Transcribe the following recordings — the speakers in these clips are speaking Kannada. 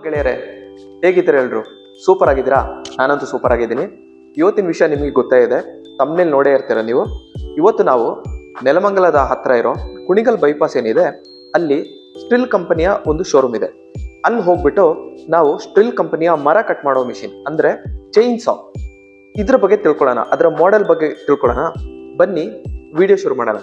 ಗೆಳೆಯರೇ, ಹೇಗಿದ್ದೀರಾ ಎಲ್ರು? ಸೂಪರ್ ಆಗಿದ್ದೀರಾ? ನಾನಂತೂ ಸೂಪರ್ ಆಗಿದ್ದೀನಿ. ಇವತ್ತಿನ ವಿಷಯ ನಿಮಗೆ ಗೊತ್ತೇ ಇದೆ, ತಮ್ಮನೇಲಿ ನೋಡೇ ಇರ್ತೀರ ನೀವು. ಇವತ್ತು ನಾವು ನೆಲಮಂಗಲದ ಹತ್ರ ಇರೋ ಕುಣಿಗಲ್ ಬೈಪಾಸ್ ಏನಿದೆ ಅಲ್ಲಿ ಸ್ಟಿಲ್ ಕಂಪನಿಯ ಒಂದು ಶೋರೂಮ್ ಇದೆ. ಅಲ್ಲಿ ಹೋಗ್ಬಿಟ್ಟು ನಾವು ಸ್ಟಿಲ್ ಕಂಪನಿಯ ಮರ ಕಟ್ ಮಾಡೋ ಮಿಷಿನ್ ಅಂದ್ರೆ ಚೈನ್ ಸಾ ಇದ್ರ ಬಗ್ಗೆ ತಿಳ್ಕೊಳ್ಳೋಣ, ಅದರ ಮಾಡೆಲ್ ಬಗ್ಗೆ ತಿಳ್ಕೊಳ್ಳೋಣ. ಬನ್ನಿ ವಿಡಿಯೋ ಶುರು ಮಾಡೋಣ.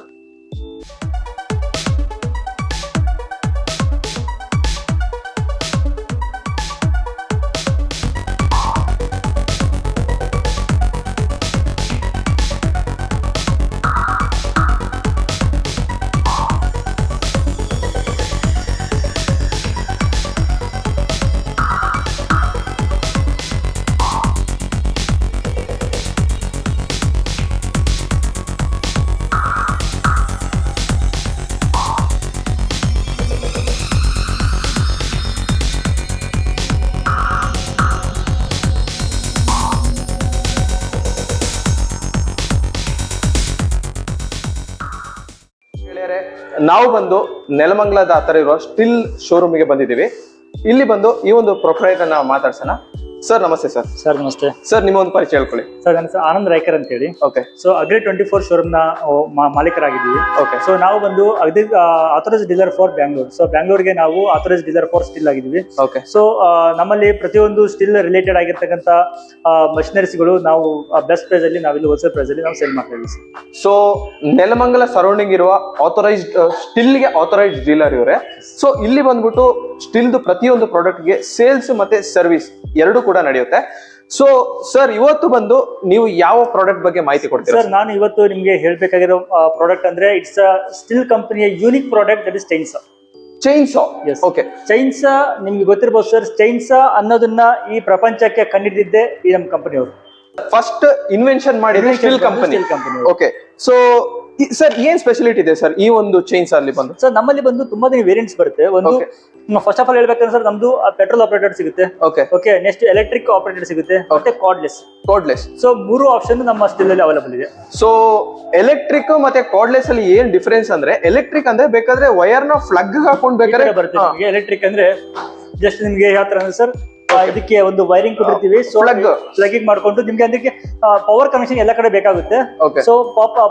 ನಾವು ಬಂದು ನೆಲಮಂಗಲದ ಹತ್ರ ಇರುವ ಸ್ಟಿಲ್ ಶೋರೂಮ್ಗೆ ಬಂದಿದ್ದೀವಿ. ಇಲ್ಲಿ ಬಂದು ಈ ಒಂದು ಪ್ರೊಪ್ರೈಟರ್ನ ಮಾತಾಡ್ಸೋಣ. ಸರ್ ನಮಸ್ತೆ. ಸರ್ ನಮಸ್ತೆ ಸರ್, ನಿಮ್ಮ ಒಂದು ಪರಿಚಯ ಹೇಳ್ಕೊಳ್ಳಿ. ಸರ್ ನನ್ನ ಹೆಸರು ಆನಂದ್ ರಾಯ್ಕರ್ ಅಂತ ಹೇಳಿ. ಓಕೆ. ಸೊ ಅಗ್ರಿ 24 ಶೋರೂಮ್ ನ ಮಾಲೀಕರಾಗಿದ್ದೀವಿ. ಓಕೆ. ಸೊ ನಾವು ಬಂದು authorise dealer for Bangalore. So ಬ್ಯಾಂಗ್ಳೂರ್ಗೆ ನಾವು ಆಥರೈಸ್ ಡೀಲರ್ ಫಾರ್ ಸ್ಟಿಲ್ ಆಗಿದ್ದೀವಿ. ಓಕೆ. ಸೊ ನಮ್ಮಲ್ಲಿ ಪ್ರತಿಯೊಂದು ಸ್ಟಿಲ್ ರಿಲೇಟೆಡ್ ಆಗಿರ್ತಕ್ಕಂಥ ಮಷಿನರೀಸ್ಗಳು ನಾವು ಬೆಸ್ಟ್ ಪ್ರೈಸ್ ಅಲ್ಲಿ ನಾವಿಲ್ಲಿ ಹೋಲ್ಸೇಲ್ ಪ್ರೈಸ್ ಅಲ್ಲಿ ನಾವು ಸೇಲ್ ಮಾಡ್ತಾ ಇದ್ದೀವಿ. ಸೊ ನೆಲಮಂಗಲ ಸರೌಂಡಿಂಗ್ ಇರುವ ಆಥರೈಸ್ಡ್ ಸ್ಟಿಲ್ಗೆ ಆಥರೈಸ್ಡ್ ಡೀಲರ್ ಇವರೇ. ಸೊ ಇಲ್ಲಿ ಬಂದ್ಬಿಟ್ಟು ಸ್ಟಿಲ್ದು ಪ್ರತಿಯೊಂದು ಪ್ರಾಡಕ್ಟ್ಗೆ ಸೇಲ್ಸ್ ಮತ್ತೆ ಸರ್ವಿಸ್ ಎರಡು ಕೂಡ ನಡೆಯುತ್ತೆ. ಸೊ ಸರ್, ಇವತ್ತು ಬಂದು ನೀವು ಯಾವ ಪ್ರಾಡಕ್ಟ್ ಬಗ್ಗೆ ಮಾಹಿತಿ ಕೊಡ್ತೀರಾ? ಸರ್, ನಾನು ಇವತ್ತು ನಿಮ್ಗೆ ಹೇಳ್ಬೇಕಾಗಿರೋ ಪ್ರಾಡಕ್ಟ್ ಅಂದ್ರೆ ಇಟ್ಸ್ ಸ್ಟಿಲ್ ಕಂಪನಿಯ unique product, that is chain saw. Chain saw. Okay. Chain ಸಾ ನಿಮ್ಗೆ ಗೊತ್ತಿರಬಹುದು ಸರ್. ಚೈನ್ ಸಾ ಅನ್ನೋದನ್ನ ಈ ಪ್ರಪಂಚಕ್ಕೆ ಕಂಡಿದ್ದಿದ್ದೆ ಈ ನಮ್ಮ ಕಂಪನಿಯವರು. ಫಸ್ಟ್ ಇನ್ವೆನ್ಷನ್ ಮಾಡಿದ್ರೆ still company. Okay. So sir, ಏನ್ ಸ್ಪೆಷಾಲಿಟಿ ಇದೆ ಸರ್ ಈ ಒಂದು ಚೈನ್ಸ್ ಅಲ್ಲಿ ಬಂದು? ಸರ್, ನಮ್ಮಲ್ಲಿ ಬಂದು ತುಂಬಾ ವೇರಿಯಂಟ್ಸ್ ಬರುತ್ತೆ. ಒಂದು ಫಸ್ಟ್ ಆಫ್ ಆಲ್ ಹೇಳ್ಬೇಕಂದ್ರೆ ಸರ್, ನಮ್ದು ಪೆಟ್ರೋಲ್ ಆಪರೇಟರ್ ಸಿಗುತ್ತೆ. ಓಕೆ. ನೆಕ್ಸ್ಟ್ ಎಲೆಕ್ಟ್ರಿಕ್ ಆಪರೇಟರ್ ಸಿಗುತ್ತೆ, ಮತ್ತೆ ಕಾರ್ಡ್ಲೆಸ್. ಸೊ 3 ಆಪ್ಷನ್ ನಮ್ಮ ಸ್ಟಿಲ್ ಅಲ್ಲಿ ಅವೈಲೇಬಲ್ ಇದೆ. ಸೊ ಎಲೆಕ್ಟ್ರಿಕ್ ಮತ್ತೆ ಕಾರ್ಡ್ಲೆಸ್ ಅಲ್ಲಿ ಏನ್ ಡಿಫರೆನ್ಸ್ ಅಂದ್ರೆ, ಎಲೆಕ್ಟ್ರಿಕ್ ಅಂದ್ರೆ ಬೇಕಾದ್ರೆ ವೈರ್ ನ ಫ್ಲಗ್ ಹಾಕೊಂಡ್ ಬೇಕಾದ್ರೆ ಬರುತ್ತೆ. ಎಲೆಕ್ಟ್ರಿಕ್ ಅಂದ್ರೆ ಜಸ್ಟ್ ನಿಮ್ಗೆ ಯಾವ ತರ ಅಂದ್ರೆ ಸರ್, ಇದಕ್ಕೆ ಒಂದು ವೈರಿಂಗ್ ಕೊಟ್ಟಿರ್ತೀವಿ. ಸೊ ಪ್ಲಗಿಂಗ್ ಮಾಡ್ಕೊಂಡು ನಿಮ್ಗೆ ಅದಕ್ಕೆ ಪವರ್ ಕನೆಕ್ಷನ್ ಎಲ್ಲ ಕಡೆ ಬೇಕಾಗುತ್ತೆ. ಸೊ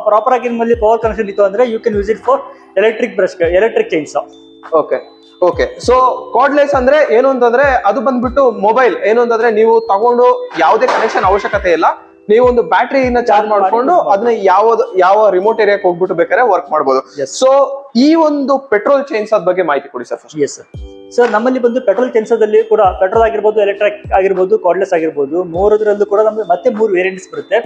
ಪ್ರಾಪರ್ ಆಗಿ ನಿಮ್ಮಲ್ಲಿ ಪವರ್ ಕನೆಕ್ಷನ್ ಇತ್ತು ಅಂದ್ರೆ you can use it for electric chain saw. Okay. So cordless ಅಂದ್ರೆ ಏನು ಅಂತಂದ್ರೆ ಅದು ಬಂದ್ಬಿಟ್ಟು ಮೊಬೈಲ್. ಏನು ಅಂತಂದ್ರೆ ನೀವು ತಗೊಂಡು ಯಾವುದೇ ಕನೆಕ್ಷನ್ ಅವಶ್ಯಕತೆ ಇಲ್ಲ, ನೀವು ಒಂದು ಬ್ಯಾಟ್ರಿನ ಚಾರ್ಜ್ ಮಾಡ್ಕೊಂಡು ಅದನ್ನ ಯಾವ ರಿಮೋಟ್ ಏರಿಯಾಕ್ಕೆ ಹೋಗ್ಬಿಟ್ಟು ಬೇಕಾದ್ರೆ ವರ್ಕ್ ಮಾಡಬಹುದು. ಸೊ ಈ ಒಂದು ಪೆಟ್ರೋಲ್ ಚೈನ್ಸ್ ಬಗ್ಗೆ ಮಾಹಿತಿ ಕೊಡಿ ಸರ್. ಎಸ್ ಸರ್, ನಮ್ಮಲ್ಲಿ ಬಂದು ಪೆಟ್ರೋಲ್ ಚೈನ್ಸದಲ್ಲಿ ಕೂಡ ಪೆಟ್ರೋಲ್ ಆಗಿರ್ಬೋದು, ಎಲೆಕ್ಟ್ರಿಕ್ ಆಗಿರ್ಬೋದು, ಕಾರ್ಡ್ಲೆಸ್ ಆಗಿರ್ಬೋದು, ಮೂರದರಲ್ಲೂ ಕೂಡ ನಮ್ಗೆ ಮತ್ತೆ 3 ವೇರಿಯಂಟ್ಸ್ ಬರುತ್ತೆ.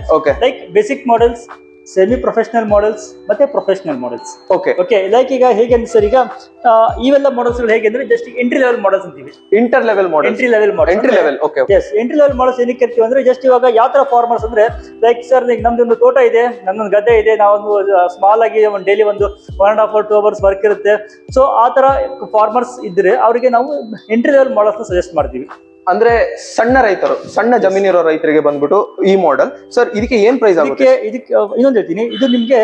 Like basic models, semi professional models ಮತ್ತೆ ಪ್ರೊಫೆಷನಲ್ ಮಾಡೆಲ್ಸ್. ಓಕೆ. ಲೈಕ್ ಈಗ ಹೇಗೆ ಅಂದ್ರೆ ಸರ್, ಈಗ ಇವೆಲ್ಲ ಮಾಡೆಲ್ಸ್ ಹೇಗೆ ಅಂದ್ರೆ ಜಸ್ಟ್ ಎಂಟ್ರಿ ಲೆವೆಲ್ ಮಾಡೆಲ್ಸ್ ಅಂತೀವಿ. Entry level model. Okay. Yes, entry level models ಏನಕ್ಕೆ ಇರ್ತೀವಿ ಅಂದ್ರೆ ಜಸ್ಟ್ ಇವಾಗ ಯಾವ ತರ ಫಾರ್ಮರ್ಸ್ ಅಂದ್ರೆ, ಲೈಕ್ ಸರ್ ನಮ್ದು ಒಂದು ತೋಟ ಇದೆ, ನನ್ನೊಂದು ಗದ್ದೆ ಇದೆ, ನಾವೊಂದು ಸ್ಮಾಲ್ ಆಗಿ ಒಂದು ಡೈಲಿ ಒಂದು 1.5 or 2 hours ವರ್ಕ್ ಇರುತ್ತೆ. ಸೊ ಆ ತರ ಫಾರ್ಮರ್ಸ್ ಇದ್ರೆ ಅವರಿಗೆ ನಾವು ಎಂಟ್ರಿ ಲೆವೆಲ್ ಮಾಡೆಲ್ಸ್ ಸಜೆಸ್ಟ್ ಮಾಡ್ತೀವಿ. ಅಂದ್ರೆ ಸಣ್ಣ ರೈತರು, ಸಣ್ಣ ಜಮೀನಿರೋ ರೈತರಿಗೆ ಬಂದ್ಬಿಟ್ಟು ಈ ಮಾಡೆಲ್. ಸರ್, ಇದಕ್ಕೆ ಏನ್ ಪ್ರೈಸ್ ಆಗುತ್ತೆ? ಇದಕ್ಕೆ ಇನ್ನೊಂದು ಹೇಳ್ತೀನಿ, ಇದು ನಿಮ್ಗೆ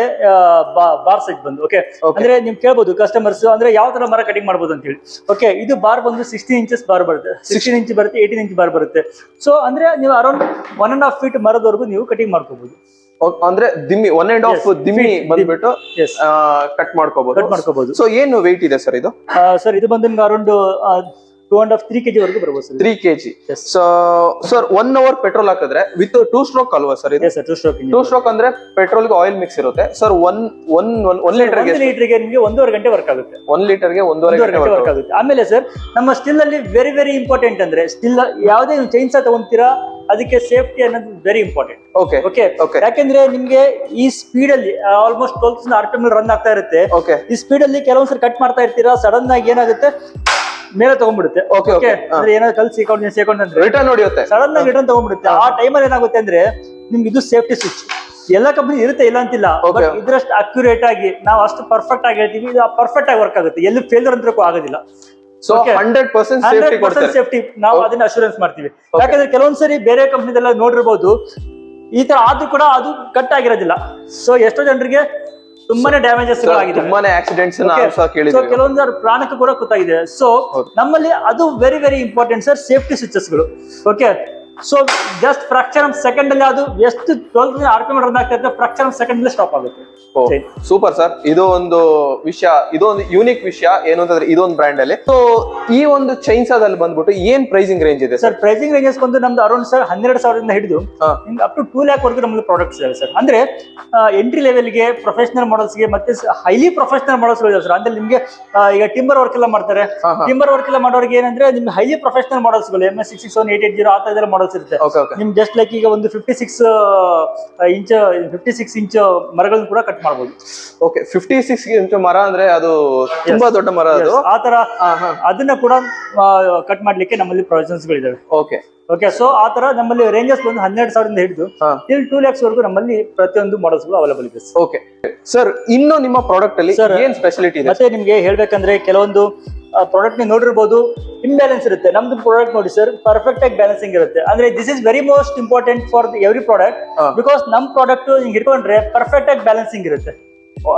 ಬಾರ್ ಸೈಜ್ ಬಂದು. ಓಕೆ. ಅಂದ್ರೆ ನಿಮ್ಗೆ ಕೇಳ್ಬೋದು ಕಸ್ಟಮರ್ಸ್ ಅಂದ್ರೆ ಯಾವ ತರ ಮರ ಕಟಿಂಗ್ ಮಾಡ್ಬೋದು ಅಂತ ಹೇಳಿ. ಓಕೆ. ಇದು ಬಾರ್ ಬಂದು 16 inches ಬಾರ್ ಬರುತ್ತೆ, 16 inch ಬರುತ್ತೆ, 18 inch ಬಾರ್ ಬರುತ್ತೆ. ಸೊ ಅಂದ್ರೆ ನೀವು ಅರೌಂಡ್ 1.5 feet ಮರದವರೆಗೂ ನೀವು ಕಟಿಂಗ್ ಮಾಡ್ಕೋಬಹುದು. ಅಂದ್ರೆ ದಿಮ್ಮಿ 1.5 ದಿಮ್ಮಿ ಬಂದ್ಬಿಟ್ಟು ಕಟ್ ಮಾಡ್ಕೋಬಹುದು. ಸೊ ಏನು ವೆಯ್ಟ್ ಇದೆ ಸರ್ ಇದು? ಸರ್, ಇದು ಬಂದು ನಿಮ್ಗೆ ಅರೌಂಡ್ 2.5-3 kg ವರೆಗೂ ಬರ್ಬೋದು sir. 3 kg. So sir, 1 hour petrol ಹಾಕಿದ್ರೆ ವಿತ್ 2 stroke ಅಲ್ವಾ ಸರ್ ಇದು? Sir, 2 stroke. 2 stroke ಅಂದ್ರೆ ಪೆಟ್ರೋಲ್ ಗೆ ಆಯಿಲ್ ಮಿಕ್ಸ್ ಇರುತ್ತೆ ಸರ್. 1 ಲೀಟರ್ಗೆ ನಿಮಗೆ 1.5 ಗಂಟೆ ವರ್ಕ್ ಆಗುತ್ತೆ. 1 ಲೀಟರ್ಗೆ 1.5 ಗಂಟೆ ವರ್ಕ್ ಆಗುತ್ತೆ. ಆಮೇಲೆ ಸರ್, ನಮ್ಮ ಸ್ಟಿಲ್ ಅಲ್ಲಿ ವೆರಿ ಇಂಪಾರ್ಟೆಂಟ್ ಅಂದ್ರೆ, ಸ್ಟಿಲ್ ಯಾವುದೇ ಚೈನ್ ಸಾ ತಗೊಂತೀರಾ ಅದಕ್ಕೆ ಸೇಫ್ಟಿ ಅನ್ನೋದು ವೆರಿ ಇಂಪಾರ್ಟೆಂಟ್. ಓಕೆ. ಯಾಕಂದ್ರೆ ನಿಮ್ಗೆ ಈ ಸ್ಪೀಡ್ ಅಲ್ಲಿ ಆಲ್ಮೋಸ್ಟ್ 12,000 RPM ರನ್ ಆಗ್ತಾ ಇರುತ್ತೆ. ಈ ಸ್ಪೀಡ್ ಅಲ್ಲಿ ಕೆಲವೊಂದ್ಸರಿ ಕಟ್ ಮಾಡ್ತಾ ಇರ್ತೀರಾ, ಸಡನ್ ಆಗಿ ಏನಾಗುತ್ತೆ ಮೇಲೆ ತಗೊಂಡ್ಬಿಡುತ್ತೆ. ಅಂದ್ರೆ ಏನಾದ್ರು ಕಲ್ ಸೇಕೊಂಡ್ ಅಂದ್ರೆ ರಿಟರ್ನ್ ಹೊಡಿಯುತ್ತೆ, ಸಡನ್ ಆಗಿ ರಿಟರ್ನ್ ತಗೊಂಡ್ಬಿಡುತ್ತೆ. ಆ ಟೈಮಲ್ಲಿ ಏನಾಗುತ್ತೆ ಅಂದ್ರೆ ನಿಮ್ಗೆ ಇದು ಸೇಫ್ಟಿ ಸ್ವಿಚ್ ಎಲ್ಲ ಕಂಪನಿ ಇರುತ್ತೆ, ಇಲ್ಲ ಅಂತಿಲ್ಲ. ಇದ್ರಷ್ಟು ಅಕ್ಯುರೇಟ್ ಆಗಿ ನಾವು ಅಷ್ಟು ಪರ್ಫೆಕ್ಟ್ ಆಗಿ ಹೇಳ್ತೀವಿ, ಇದು ಪರ್ಫೆಕ್ಟ್ ಆಗಿ ವರ್ಕ್ ಆಗುತ್ತೆ, ಎಲ್ಲಿ ಫೇಲ್ಯೂರ್ ಅಂತೂ ಆಗೋದಿಲ್ಲ. ಸೊ 100% ಸೇಫ್ಟಿ ನಾವು ಅದನ್ನ ಅಶ್ಯೂರೆನ್ಸ್ ಮಾಡ್ತೀವಿ. ಯಾಕಂದ್ರೆ ಕೆಲವೊಂದ್ಸರಿ ಬೇರೆ ಕಂಪನಿದೆಲ್ಲ ನೋಡಿರ್ಬೋದು, ಈ ತರ ಆದ್ರೂ ಕೂಡ ಅದು ಕಟ್ ಆಗಿರೋದಿಲ್ಲ. ಸೊ ಎಷ್ಟೋ ಜನರಿಗೆ ತುಂಬಾನೇ ಡ್ಯಾಮೇಜಸ್ ಆಗಿದೆ, ತುಂಬಾನೇ ಆಕ್ಸಿಡೆಂಟ್ಸ್ ಸೊ ಕೆಲವೊಂದು ಪ್ರಾಣಕ್ಕೆ ಕೂಡ ಗೊತ್ತಾಗಿದೆ. ಸೊ ನಮ್ಮಲ್ಲಿ ಅದು very very important sir, safety switches ಗಳು. Okay, so just fraction of second ಅಲ್ಲಿ ಅದು ಎಷ್ಟು 12 RPM ರನ್ ಆಗ್ತಾ ಇರುತ್ತೆ, ಫ್ರಾಕ್ಷನ್ ಆಫ್ ಸೆಕೆಂಡ್ ಅಲ್ಲಿ ಸ್ಟಾಪ್ ಆಗುತ್ತೆ. ಸೂಪರ್ ಸರ್, ಇದು ಒಂದು ವಿಷಯ, ಇದೊಂದು ಯೂನಿಕ್ ವಿಷಯ ಏನು ಅಂತಂದ್ರೆ ಇದೊಂದು ಬ್ರ್ಯಾಂಡ್ ಅಲ್ಲಿ. ಸೊ ಈ ಒಂದು ಚೈನ್ಸಾದಲ್ಲಿ ಬಂದ್ಬಿಟ್ಟು ಏನ್ ಪ್ರೈಸಿಂಗ್ ರೇಂಜ್ ಇದೆ ಸರ್? ಪ್ರೈಸಿಂಗ್ ರೇಂಜಸ್ ಬಂದು ನಮ್ದು ಅರೌಂಡ್ ಸರ್ 12,000 ಹಿಡಿದು ಅಪ್ ಟು 2 lakh ವರೆಗೂ ನಮ್ದು ಪ್ರಾಡಕ್ಟ್ಸ್ ಇದೆ ಸರ್. ಅಂದ್ರೆ ಎಂಟ್ರಿ ಲೆವೆಲ್ ಗೆ, ಪ್ರೊಫೆಷನಲ್ ಮಾಡಲ್ಸ್ ಗೆ, ಮತ್ತೆ ಹೈಲಿ ಪ್ರೊಫೆಷನಲ್ ಮಾಡಲ್ಸ್ ಇದೆ ಸರ್. ಅಂದ್ರೆ ನಿಮ್ಗೆ ಈಗ ಟಿಂಬರ್ ವರ್ಕ್ ಎಲ್ಲ ಮಾಡ್ತಾರೆ, ಟಿಂಬರ್ ವರ್ಕ್ ಎಲ್ಲ ಮಾಡೋರಿಗೆ ಏನಂದ್ರೆ ನಿಮ್ಗೆ ಹೈಲಿ ಪ್ರೊಫೆಷನಲ್ ಮಾಡಲ್ಸ್ ಗಳು MS 661 880 ಆ ತರ ಮಾಡಲ್ಸ್ ಇರುತ್ತೆ. ನಿಮ್ ಜಸ್ಟ್ ಲೈಕ್ ಈಗ ಒಂದು 56 ಇಂಚ್ ಮರಗಳನ್ನು ಕೂಡ ಕಟ್ ಮಾಡಬಹುದು. ಓಕೆ, 56 ಇಂಚ್ ಮರ ಅಂದ್ರೆ ಅದು ತುಂಬಾ ದೊಡ್ಡ ಮರ, ಅದು ಆ ತರ ಅದನ್ನ ಕೂಡ ಕಟ್ ಮಾಡ್ಲಿಕ್ಕೆ ನಮ್ಮಲ್ಲಿ ಪ್ರೊವಿಷನ್ಸ್ ಗಳಿದಾವೆ. ಓಕೆ ಓಕೆ, ಸೊ ಆ ತರ ನಮ್ಮಲ್ಲಿ ರೇಂಜಸ್ ಬಂದು 12,000 ಹಿಡಿದು till 2 lakhs ವರೆಗೂ ನಮ್ಮಲ್ಲಿ ಪ್ರತಿಯೊಂದು ಮಾಡಲ್ಸ್ ಗಳು ಅವೈಲೇಬಲ್ ಇದೆ. ಓಕೆ ಸರ್, ಇನ್ನು ನಿಮ್ಮ ಪ್ರಾಡಕ್ಟ್ ಅಲ್ಲಿ ಏನ್ ಸ್ಪೆಷಾಲಿಟಿ ಇದೆ? ಮತ್ತೆ ನಿಮ್ಗೆ ಹೇಳ್ಬೇಕಂದ್ರೆ ಕೆಲವೊಂದು ಪ್ರಾಡಕ್ಟ್ ನೀವು ನೋಡಿರ್ಬೋದು, ಇಂಬ್ಯಾಲೆನ್ಸ್ ಇರುತ್ತೆ. ನಮ್ದು ಪ್ರಾಡಕ್ಟ್ ನೋಡಿ ಸರ್, ಪರ್ಫೆಕ್ಟ್ ಆಗಿ ಬ್ಯಾಲೆನ್ಸಿಂಗ್ ಇರುತ್ತೆ. ಅಂದ್ರೆ this is very most important for every product, because ನಮ್ ಪ್ರಾಡಕ್ಟ್ ಹಿಂಗ್ ಇಟ್ಕೊಂಡ್ರೆ ಪರ್ಫೆಕ್ಟ್ ಆಗಿ ಬ್ಯಾಲೆನ್ಸಿಂಗ್ ಇರುತ್ತೆ.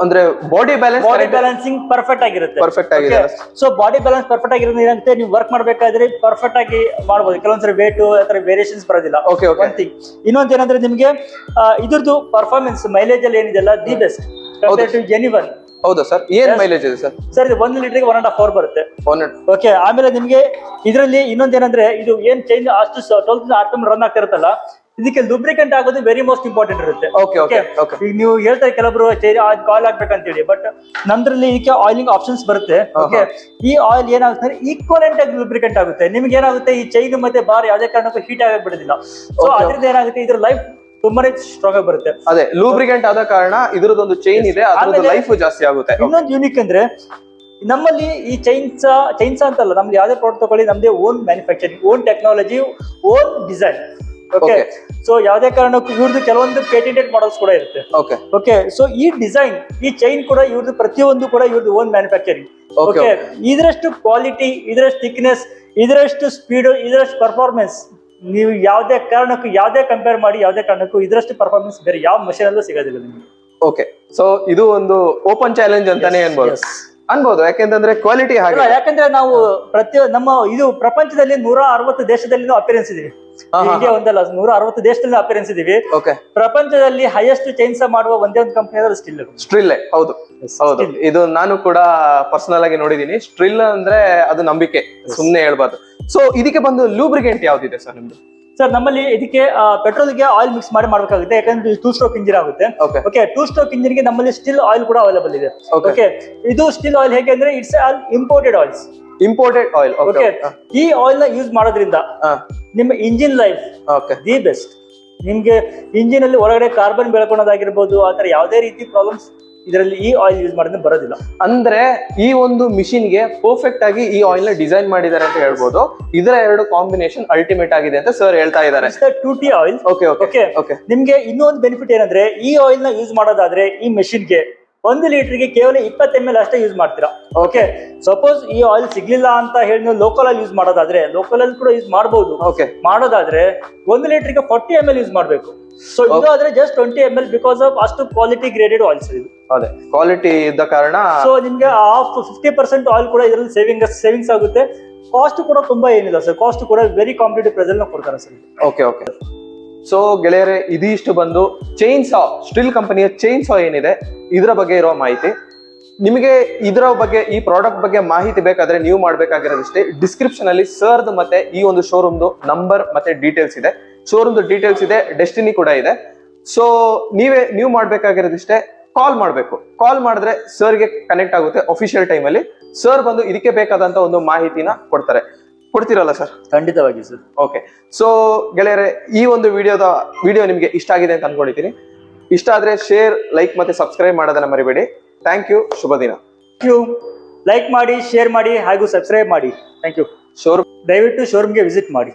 ಅಂದ್ರೆ ಬಾಡಿ ಬ್ಯಾಲೆನ್ಸಿಂಗ್ ಪರ್ಫೆಕ್ಟ್ ಆಗಿರುತ್ತೆ. ಪರ್ಫೆಕ್ಟ್ ಆಗಿದೆ. ಸೊ ಬಾಡಿ ಬ್ಯಾಲೆನ್ಸ್ ಪರ್ಫೆಕ್ಟ್ ಆಗಿರೋದು ಏನಂತೆ, ನೀವು ವರ್ಕ್ ಮಾಡ್ಬೇಕಾದ್ರೆ ಪರ್ಫೆಕ್ಟ್ ಆಗಿ ಮಾಡಬಹುದು. ಕೆಲವೊಂದ್ಸರಿ ವೇಟ್ ಆತರ ವೇರಿಯೇಷನ್ಸ್ ಬರೋದಿಲ್ಲ. One thing. ಇನ್ನೊಂದ್ ಏನಂದ್ರೆ ನಿಮ್ಗೆ ಇದ್ರದ್ದು ಪರ್ಫಾರ್ಮೆನ್ಸ್ ಮೈಲೇಜ್ ಅಲ್ಲಿ ಏನಿದೆಲ್ಲ the best compare to anyone. ಹೌದಾ ಸರ್? ಏನ್ ಮೈಲೇಜ್ ಇದೆ ಸರ್? ಸರ್ ಇದು 1 ಲೀಟರ್ಗೆ 1.5 hour ಬರುತ್ತೆ. ಓಕೆ, ಆಮೇಲೆ ನಿಮ್ಗೆ ಇದರಲ್ಲಿ ಇನ್ನೊಂದೇನಂದ್ರೆ ಇದು ಏನ್ ಚೇಂಜ್ ಅಷ್ಟು 12 RPM ರನ್ ಆಗ್ತಾ ಇರುತ್ತಲ್ಲ, ಇದಕ್ಕೆ ಲೂಬ್ರಿಕೆಂಟ್ ಆಗೋದು ವೆರಿ ಮೋಸ್ಟ್ ಇಂಪಾರ್ಟೆಂಟ್ ಇರುತ್ತೆ. ಈಗ ನೀವು ಹೇಳ್ತಾರೆ ಕೆಲವೊಬ್ರು ಕಾಲ್ ಆಗ್ಬೇಕಂತ ಹೇಳಿ, ಬಟ್ ನಮ್ದ್ರಲ್ಲಿ ಇದಕ್ಕೆ ಆಯಿಲಿಂಗ್ ಆಪ್ಷನ್ಸ್ ಬರುತ್ತೆ. ಓಕೆ, ಈ ಆಯಿಲ್ ಏನಾಗುತ್ತೆ ಈಕ್ವಲೆಂಟ್ ಆಗಿ ಲೂಬ್ರಿಕೆಂಟ್ ಆಗುತ್ತೆ. ನಿಮ್ಗೆ ಏನಾಗುತ್ತೆ, ಈ ಚೈನ್ ಮತ್ತೆ ಬಾರ್ ಯಾವುದೇ ಕಾರಣಕ್ಕೂ ಹೀಟ್ ಆಗಿ ಬಿಡೋದಿಲ್ಲ. ಸೊ ಅದರಿಂದ ಏನಾಗುತ್ತೆ, ಇದ್ರ ಲೈಫ್ ತುಂಬಾನೇ ಸ್ಟ್ರಾಂಗ್ ಆಗಿ ಬರುತ್ತೆ. ಅದೇ ಲೂಬ್ರಿಕೆಂಟ್ ಆದ ಕಾರಣ ಇದ್ರದೊಂದು ಚೈನ್ ಇದೆ, ಅದ್ರದ್ದು ಲೈಫ್ ಜಾಸ್ತಿ ಆಗುತ್ತೆ. ಇನ್ನೊಂದು ಯೂನಿಕ್ ಅಂದ್ರೆ ನಮ್ಮಲ್ಲಿ ಈ ಚೈನ್ಸಾ ಅಂತಲ್ಲ, ನಮ್ದು ಯಾವ್ದೇ ಪ್ರಾಡಕ್ಟ್ ತಗೊಳ್ಳಿ, ನಮ್ದೇ own manufacturing, own technology, own design. Okay, so ಯಾವ್ದೇ ಕಾರಣಕ್ಕೂ ಇವ್ರದ್ದು ಕೆಲವೊಂದು ಪೇಟೆಂಟೆಡ್ ಮಾಡಲ್ಸ್ ಕೂಡ ಇರುತ್ತೆ. ಓಕೆ, ಸೊ ಈ ಡಿಸೈನ್, ಈ ಚೈನ್ ಕೂಡ ಇವ್ರದ್ದು ಪ್ರತಿಯೊಂದು ಕೂಡ ಇವ್ರದ್ದು ಓನ್ ಮ್ಯಾನುಫ್ಯಾಕ್ಚರಿಂಗ್. ಓಕೆ, ಇದರಷ್ಟು ಕ್ವಾಲಿಟಿ, ಇದರಷ್ಟು ಥಿಕ್ನೆಸ್, ಇದರಷ್ಟು ಸ್ಪೀಡ್, ಇದರಷ್ಟು ಪರ್ಫಾರ್ಮೆನ್ಸ್ ನೀವು ಯಾವುದೇ ಕಂಪೇರ್ ಮಾಡಿ ಯಾವುದೇ ಕಾರಣಕ್ಕೂ ಇದರಷ್ಟು ಪರ್ಫಾರ್ಮೆನ್ಸ್ ಬೇರೆ ಯಾವ ಮಷೀನ್ ಅಲ್ಲೂ ಸಿಗೋದಿಲ್ಲ ನಿಮಗೆ. ಓಕೆ, ಸೊ ಇದು ಒಂದು ಓಪನ್ ಚಾಲೆಂಜ್ ಅಂತಾನೆ ಅನ್ಬೋದು. ಯಾಕೆಂತಂದ್ರೆ ಕ್ವಾಲಿಟಿ ಹಾಗೆ, ಯಾಕಂದ್ರೆ ನಾವು ನಮ್ಮ ಇದು ಪ್ರಪಂಚದಲ್ಲಿ 160 ದೇಶದಲ್ಲಿ ಅಪಿಯರೆನ್ಸ್ ಇದೀವಿ. ಇಂಡಿಯಾ ಒಂದಲ್ಲ, 160 ದೇಶದಲ್ಲಿ ಅಪಿಯರೆನ್ಸ್ ಇದೀವಿ. ಪ್ರಪಂಚದಲ್ಲಿ ಹೈಯೆಸ್ಟ್ ಚೈನ್ಸ್ ಮಾಡುವ ಒಂದೇ ಒಂದು ಕಂಪನಿ ಅಂದ್ರೆ ಸ್ಟಿಲ್. ಹೌದು, ಇದು ನಾನು ಕೂಡ ಪರ್ಸನಲ್ ಆಗಿ ನೋಡಿದೀನಿ. ಸ್ಟಿಲ್ ಅಂದ್ರೆ ಅದು ನಂಬಿಕೆ, ಸುಮ್ನೆ ಹೇಳ್ಬಾರ್ದು. ಸೊ ಇದಕ್ಕೆ ಬಂದು ಲೂಬ್ರಿಕೆಂಟ್ ಯಾವ್ದಿದೆ ಸರ್ ನಿಮ್ದು? ಸರ್ ನಮ್ಮಲ್ಲಿ ಇದಕ್ಕೆ ಪೆಟ್ರೋಲ್ಗೆ ಆಯಿಲ್ ಮಿಕ್ಸ್ ಮಾಡಬೇಕಾಗುತ್ತೆ, ಯಾಕಂದ್ರೆ 2 ಸ್ಟ್ರೋಕ್ ಇಂಜಿನ್ ಆಗುತ್ತೆ. ಓಕೆ, 2 ಸ್ಟ್ರೋಕ್ ಇಂಜಿನ್ ಗೆ ನಮ್ಮಲ್ಲಿ ಸ್ಟಿಲ್ ಆಯಿಲ್ ಕೂಡ ಅವೈಲೇಬಲ್ ಇದೆ. ಓಕೆ, ಇದು ಸ್ಟಿಲ್ ಆಯಿಲ್ ಹೇಗೆ ಅಂದ್ರೆ it's all imported oil. Okay, ಈ ಆಯಿಲ್ ನ ಯೂಸ್ ಮಾಡೋದ್ರಿಂದ ನಿಮ್ಮ ಇಂಜಿನ್ ಲೈಫ್ ದಿ ಬೆಸ್ಟ್. ನಿಮ್ಗೆ ಇಂಜಿನ್ ಅಲ್ಲಿ ಹೊರಗಡೆ ಕಾರ್ಬನ್ ಬೆಳ್ಕೊಳೋದಾಗಿರ್ಬೋದು, ಆತರ ಯಾವುದೇ ರೀತಿ ಪ್ರಾಬ್ಲಮ್ಸ್ ಇದರಲ್ಲಿ ಈ ಆಯಿಲ್ ಯೂಸ್ ಮಾಡಿದ್ರೆ ಬರೋದಿಲ್ಲ. ಅಂದ್ರೆ ಈ ಒಂದು ಮಿಷಿನ್ ಗೆ ಪರ್ಫೆಕ್ಟ್ ಆಗಿ ಈ ಆಯಿಲ್ ನ ಡಿಸೈನ್ ಮಾಡಿದ್ದಾರೆ ಅಂತ ಹೇಳ್ಬೋದು. ಇದರ ಎರಡು ಕಾಂಬಿನೇಷನ್ ಅಲ್ಟಿಮೇಟ್ ಆಗಿದೆ ಅಂತ ಸರ್ ಹೇಳ್ತಾ ಇದ್ದಾರೆ. 2T oil. ಓಕೆ, ನಿಮ್ಗೆ ಇನ್ನೊಂದು ಬೆನಿಫಿಟ್ ಏನಂದ್ರೆ, ಈ ಆಯಿಲ್ ನ ಯೂಸ್ ಮಾಡೋದಾದ್ರೆ ಈ ಮೆಷಿನ್ ಗೆ 1 ಲೀಟರ್ಗೆ ಕೇವಲ 20 ml ಅಷ್ಟೇ ಯೂಸ್ ಮಾಡ್ತೀರಾ. ಓಕೆ, ಸಪೋಸ್ ಈ ಆಯಿಲ್ ಸಿಗ್ಲಿಲ್ಲ ಅಂತ ಹೇಳಿ ನೀವು ಲೋಕಲ್ ಅಲ್ಲಿ ಯೂಸ್ ಮಾಡೋದಾದ್ರೆ, ಲೋಕಲ್ ಅಲ್ಲಿ ಕೂಡ ಯೂಸ್ ಮಾಡಬಹುದು. ಮಾಡೋದಾದ್ರೆ 1 ಲೀಟರ್ಗೆ 40 ml ಯೂಸ್ ಮಾಡಬೇಕು. ಸೊ ಇದು ಆದ್ರೆ ಜಸ್ಟ್ 20 ml ಬಿಕಾಸ್ ಆಫ್ ಅಷ್ಟು ಕ್ವಾಲಿಟಿ ಗ್ರೇಡೆಡ್ ಆಯಿಲ್ಸ್ ಇದು. ಅದೇ ಕ್ವಾಲಿಟಿ ಇದ್ದ ಕಾರಣ ಸೊ ನಿಮ್ಗೆ 50% ಆಯಿಲ್ ಕೂಡ ಇದರಲ್ಲಿ ಸೇವಿಂಗ್ಸ್ ಆಗುತ್ತೆ. ಕಾಸ್ಟ್ ಕೂಡ ತುಂಬಾ ಏನಿಲ್ಲ ಸರ್, ಕಾಸ್ಟ್ ಕೂಡ ವೆರಿ ಕಾಂಪಿಟೇಟಿವ್ ಪ್ರೈಸ್ ನ ಕೊಡ್ತಾರೆ ಸರ್. ಓಕೆ, ಸೊ ಗೆಳೆಯರೆ, ಇದಿಷ್ಟು ಬಂದು ಸ್ಟಿಲ್ ಕಂಪನಿಯ ಚೈನ್ಸಾ ಏನಿದೆ ಇದರ ಬಗ್ಗೆ ಇರೋ ಮಾಹಿತಿ. ನಿಮಗೆ ಇದರ ಬಗ್ಗೆ, ಈ ಪ್ರಾಡಕ್ಟ್ ಬಗ್ಗೆ ಮಾಹಿತಿ ಬೇಕಾದ್ರೆ ನೀವು ಮಾಡ್ಬೇಕಾಗಿರೋದಿಷ್ಟೇ, ಡಿಸ್ಕ್ರಿಪ್ಷನ್ ಅಲ್ಲಿ ಸರ್ದು ಮತ್ತೆ ಈ ಒಂದು ಶೋರೂಮ್ದು ನಂಬರ್ ಮತ್ತೆ ಡೀಟೇಲ್ಸ್ ಇದೆ. ಶೋರೂಮ್ದು ಡೀಟೇಲ್ಸ್ ಇದೆ, ಡೆಸ್ಟಿನಿ ಕೂಡ ಇದೆ. ಸೊ ನೀವು ಮಾಡ್ಬೇಕಾಗಿರೋದಿಷ್ಟೇ, ಕಾಲ್ ಮಾಡಬೇಕು. ಕಾಲ್ ಮಾಡಿದ್ರೆ ಸರ್ಗೆ ಕನೆಕ್ಟ್ ಆಗುತ್ತೆ ಅಫಿಷಿಯಲ್ ಟೈಮಲ್ಲಿ. ಸರ್ ಬಂದು ಇದಕ್ಕೆ ಬೇಕಾದಂತ ಒಂದು ಮಾಹಿತಿನ ಕೊಡ್ತಿರಲ್ಲ ಸರ್? ಖಂಡಿತವಾಗಿ ಸರ್. ಓಕೆ, ಸೊ ಗೆಳೆಯರೆ, ಈ ಒಂದು ವಿಡಿಯೋ ನಿಮ್ಗೆ ಇಷ್ಟ ಆಗಿದೆ ಅಂತ ಅನ್ಕೊಂಡಿದ್ದೀನಿ. ಇಷ್ಟ ಆದ್ರೆ ಶೇರ್, ಲೈಕ್ ಮತ್ತೆ ಸಬ್ಸ್ಕ್ರೈಬ್ ಮಾಡೋದನ್ನ ಮರಿಬೇಡಿ. ಥ್ಯಾಂಕ್ ಯು, ಶುಭ ದಿನ. ಲೈಕ್ ಮಾಡಿ, ಶೇರ್ ಮಾಡಿ ಹಾಗೂ ಸಬ್ಸ್ಕ್ರೈಬ್ ಮಾಡಿ. Thank you. ಶೋರೂಮ್ ದಯವಿಟ್ಟು ಶೋರೂಮ್ಗೆ ವಿಸಿಟ್ ಮಾಡಿ.